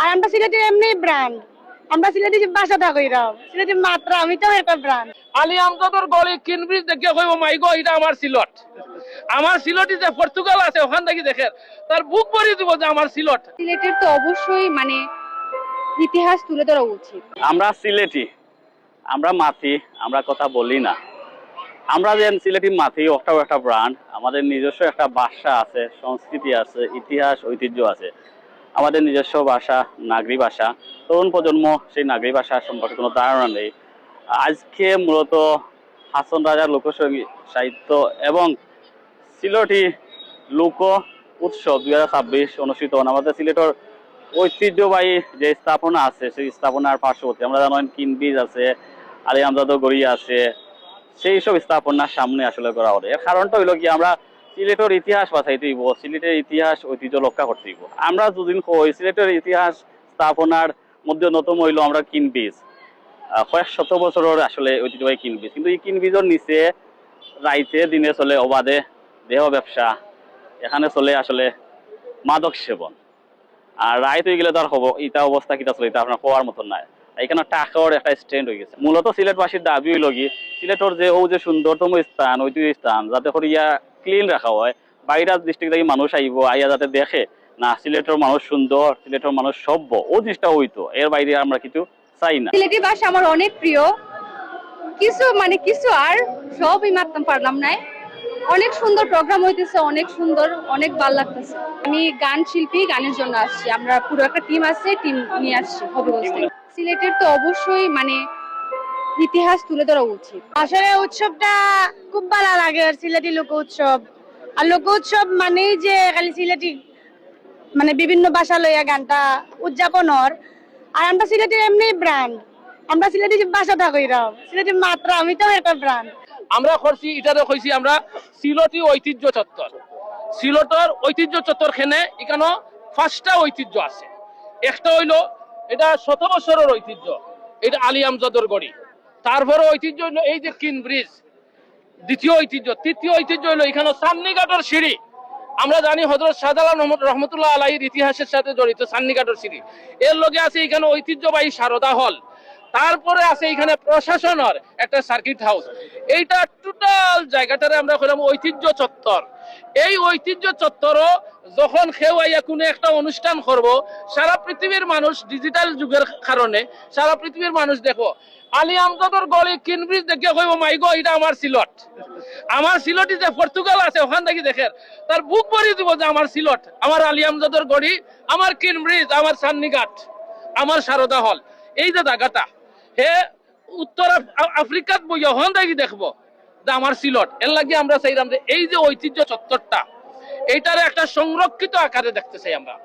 আর আমরা সিলেটের এমনি ব্র্যান্ড, আমরা সিলেটি ভাষা থাকইরাম সিলেটি মাত্রা আমি তো একটা ব্র্যান্ড। আলী আমজাদের গলি কিনব্রিজ দেখে কইব মাই গো এটা আমার সিলট, আমার সিলটি যে পর্তুগাল আছে ওখান থেকে দেখে তার বুক ভরিয়ে দিব যে আমার সিলট। সিলেটের তো অবশ্যই ইতিহাস তুলে ধরা উচিত। আমরা সিলেটি, আমরা মাথি, আমরা কথা বলি না। আমরা যে সিলেটি মাথি ওটাও একটা ব্র্যান্ড, আমাদের নিজস্ব একটা ভাষা আছে, সংস্কৃতি আছে, ইতিহাস ঐতিহ্য আছে, আমাদের নিজস্ব ভাষা নাগরি ভাষা। তরুণ প্রজন্ম সেই নাগরি ভাষা সম্পর্কে কোনো ধারণা নেই। আজকে মূলত হাসন রাজার লোকসঙ্গীত সাহিত্য এবং সিলেটি লোক উৎসব 2026 অনুষ্ঠিত হন। আমাদের সিলেটের ঐতিহ্যবাহী যে স্থাপনা আছে সেই স্থাপনার পার্শ্ববর্তী আমরা জানেন কিনব্রিজ আছে, আলী আমজাদ গড়ি আছে, সেই সব স্থাপনার সামনে আসলে করা হবে। এর কারণটা হইল কি, আমরা সিলেটের ইতিহাস বাঁচাইতে হইব, সিলেটের ইতিহাস ঐতিহ্য রক্ষা করতে হইব। আমরা দুদিন কই সিলেটের ইতিহাস স্থাপনার মধ্যে নতুন হইল আমরা কিনব্রিজ, কয়েক শত বছরের আসলে ঐতিহ্যবাহী কিনব্রিজ, কিন্তু এই কিনব্রিজের নিচে রাইতে দিনে চলে অবাধে দেহ ব্যবসা, এখানে চলে আসলে মাদক সেবন। আর রাইত হয়ে গেলে তো আর হবো ইটা অবস্থা কিটা চলে এটা আপনার হওয়ার মতন নাই। এখানে টাকার একটা স্ট্যান্ড হয়ে গেছে। মূলত সিলেটবাসীর দাবি হইল কি, সিলেটের যে যে সুন্দরতম স্থান ঐতিহ্য স্থান যাতে করে ইয়া ক্লিন রাখা হয়, বাইরের ডিস্ট্রিক্ট থেকে মানুষ আইব, আইয়া যাতে দেখে না সিলেটের মানুষ সুন্দর, সিলেটের মানুষ সভ্য, ও জিনিসটা হইতো। এর বাইরে আমরা কিছু চাই না। সিলেটি ভাষা আমার অনেক প্রিয়, কিছু আর সবই মারতাম পারলাম না। অনেক সুন্দর প্রোগ্রাম হইতেছে, অনেক সুন্দর, অনেক ভালো লাগতেছে। আমি গান শিল্পী, গানের জন্য আসছি, আমরা পুরো একটা টিম আছে, টিম নিয়ে আসছি হবিগঞ্জ থেকে। সিলেটের তো অবশ্যই ইতিহাস তুলে ধরা উচিত। আসলে উৎসবটা খুব ভালো লাগে, আর সিলেটি লোক উৎসব। আর লোক উৎসব মানেই যে খালি সিলেটি বিভিন্ন ভাষা লইয়া গানটা উদযাপনের। আর আমরা সিলেটের এমনি ব্র্যান্ড, আমরা সিলেটি ভাষা থাকইরাম সিলেটি মাত্রা আমি তো একটা ব্র্যান্ড। আমরা করছি এটাতে কইছি আমরা সিলটি ঐতিহ্য চত্বর। সিলটের ঐতিহ্য চত্বর খেনে এখানে 5টা ঐতিহ্য আছে। একটা হইলো এটা 100 বছরের ঐতিহ্য, এটা আলী আমজাদের গড়ি। তারপরে ঐতিহ্য হইলো এই যে কিনব্রিজ, দ্বিতীয় ঐতিহ্য। তৃতীয় ঐতিহ্য হইলো এখানে সান্নিঘাটের সিঁড়ি। আমরা জানি হযরত শাহজালাল রহমতুল্লাহ আলাইহির ইতিহাসের সাথে জড়িত সান্নিঘাটের সিঁড়ি। এর লগে আছে এখানে ঐতিহ্যবাহী সারদা হল, তারপরে আছে এখানে প্রশাসনের একটা সার্কিট হাউস। এইটা টোটাল জায়গাটারে আমরা কইলাম ঐতিহ্য চত্বর। এই ঐতিহ্য চত্বরও যখন কেউ আইয়া কোনো একটা অনুষ্ঠান করব, সারা পৃথিবীর মানুষ ডিজিটাল যুগের কারণে সারা পৃথিবীর মানুষ দেখো আলী আমজাদের গলি কিনব্রিজ দেখে কইব মাই গো এটা আমার সিলট, আমার সিলটি যে পর্তুগাল আছে ওখান থেকে দেখে তার বুক ভরিয়ে দিব যে আমার সিলট, আমার আলী আমজাদের গড়ি, আমার কিনব্রিজ, আমার সান্নিঘাট, আমার সারদা হল। এই যে জায়গাটা হে উত্তর আফ্রিকাত বইয়া হন দেখি দেখবো যে আমার সিলট। এর লাগে আমরা চাইলাম যে এই যে ঐতিহ্য চত্বরটা এইটার একটা সংরক্ষিত আকারে দেখতে চাই আমরা।